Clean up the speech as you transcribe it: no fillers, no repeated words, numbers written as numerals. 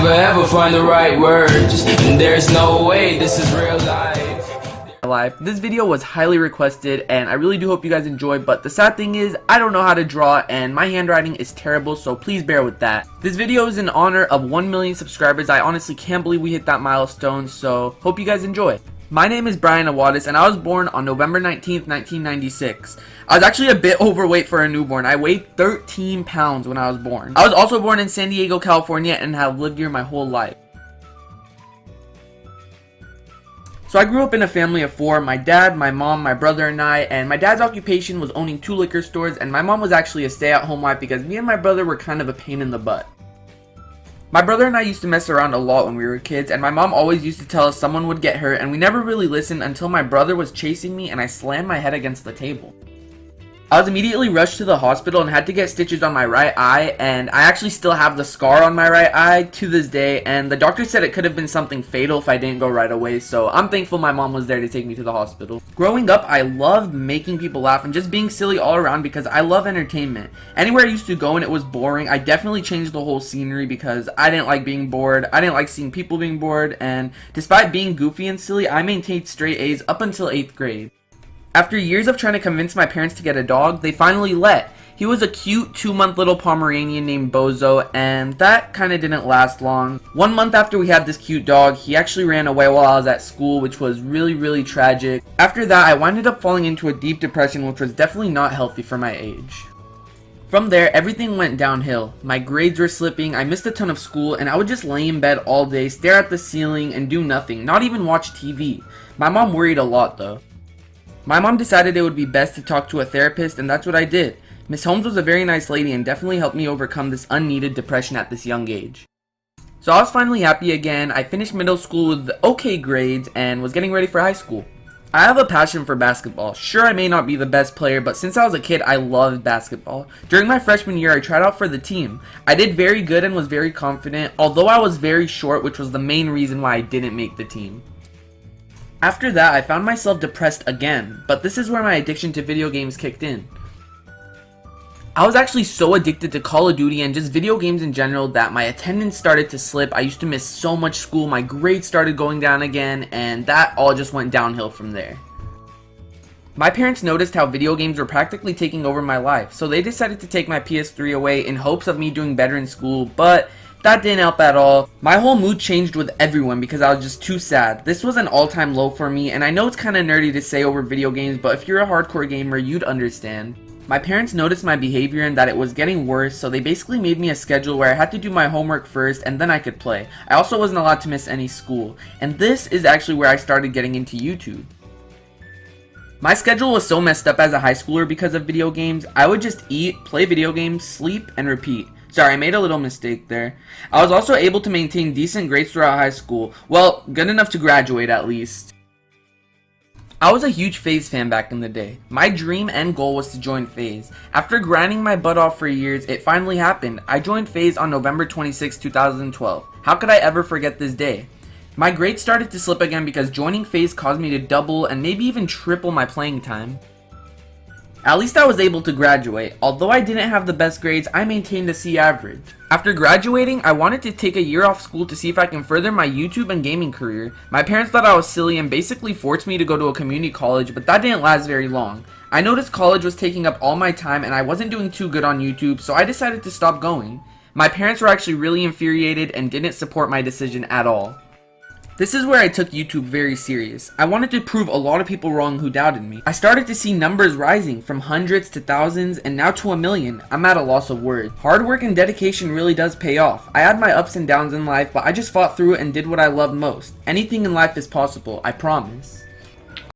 never ever find the right words, and there's no way this is real life. This video was highly requested and I really do hope you guys enjoy, but the sad thing is I don't know how to draw and my handwriting is terrible, so please bear with that. This video is in honor of 1 million subscribers. I honestly can't believe we hit that milestone, so hope you guys enjoy. My name is Brian Awadis and I was born on November 19th, 1996. I was actually a bit overweight for a newborn. I weighed 13 pounds when I was born. I was also born in San Diego, California and have lived here my whole life. So I grew up in a family of 4, my dad, my mom, my brother and I, and my dad's occupation was owning 2 liquor stores and my mom was actually a stay-at-home wife because me and my brother were kind of a pain in the butt. My brother and I used to mess around a lot when we were kids and my mom always used to tell us someone would get hurt and we never really listened until my brother was chasing me and I slammed my head against the table. I was immediately rushed to the hospital and had to get stitches on my right eye, and I actually still have the scar on my right eye to this day, and the doctor said it could have been something fatal if I didn't go right away, so I'm thankful my mom was there to take me to the hospital. Growing up, I loved making people laugh and just being silly all around because I love entertainment. Anywhere I used to go and it was boring, I definitely changed the whole scenery because I didn't like being bored, I didn't like seeing people being bored, and despite being goofy and silly, I maintained straight A's up until 8th grade. After years of trying to convince my parents to get a dog, they finally let. He was a cute 2-month little Pomeranian named Bozo, and that kinda didn't last long. 1 month after we had this cute dog, he actually ran away while I was at school, which was really tragic. After that, I winded up falling into a deep depression, which was definitely not healthy for my age. From there, everything went downhill. My grades were slipping, I missed a ton of school, and I would just lay in bed all day, stare at the ceiling, and do nothing, not even watch TV. My mom worried a lot though. My mom decided it would be best to talk to a therapist, and that's what I did. Miss Holmes was a very nice lady and definitely helped me overcome this unneeded depression at this young age. So I was finally happy again. I finished middle school with okay grades and was getting ready for high school. I have a passion for basketball. Sure, I may not be the best player, but since I was a kid, I loved basketball. During my freshman year, I tried out for the team. I did very good and was very confident, although I was very short, which was the main reason why I didn't make the team. After that, I found myself depressed again, but this is where my addiction to video games kicked in. I was actually so addicted to Call of Duty and just video games in general that my attendance started to slip. I used to miss so much school, my grades started going down again, and that all just went downhill from there. My parents noticed how video games were practically taking over my life, so they decided to take my PS3 away in hopes of me doing better in school, but that didn't help at all. My whole mood changed with everyone because I was just too sad. This was an all-time low for me, and I know it's kinda nerdy to say over video games, but if you're a hardcore gamer, you'd understand. My parents noticed my behavior and that it was getting worse, so they basically made me a schedule where I had to do my homework first and then I could play. I also wasn't allowed to miss any school, and this is actually where I started getting into YouTube. My schedule was so messed up as a high schooler because of video games. I would just eat, play video games, sleep, and repeat. Sorry, I made a little mistake there. I was also able to maintain decent grades throughout high school. Well, good enough to graduate at least. I was a huge FaZe fan back in the day. My dream and goal was to join FaZe. After grinding my butt off for years, it finally happened. I joined FaZe on November 26, 2012. How could I ever forget this day? My grades started to slip again because joining FaZe caused me to double and maybe even triple my playing time. At least I was able to graduate. Although I didn't have the best grades, I maintained a C average. After graduating, I wanted to take a year off school to see if I can further my YouTube and gaming career. My parents thought I was silly and basically forced me to go to a community college, but that didn't last very long. I noticed college was taking up all my time and I wasn't doing too good on YouTube, so I decided to stop going. My parents were actually really infuriated and didn't support my decision at all. This is where I took YouTube very serious. I wanted to prove a lot of people wrong who doubted me. I started to see numbers rising from hundreds to thousands and now to 1 million. I'm at a loss of words. Hard work and dedication really does pay off. I had my ups and downs in life, but I just fought through it and did what I loved most. Anything in life is possible, I promise.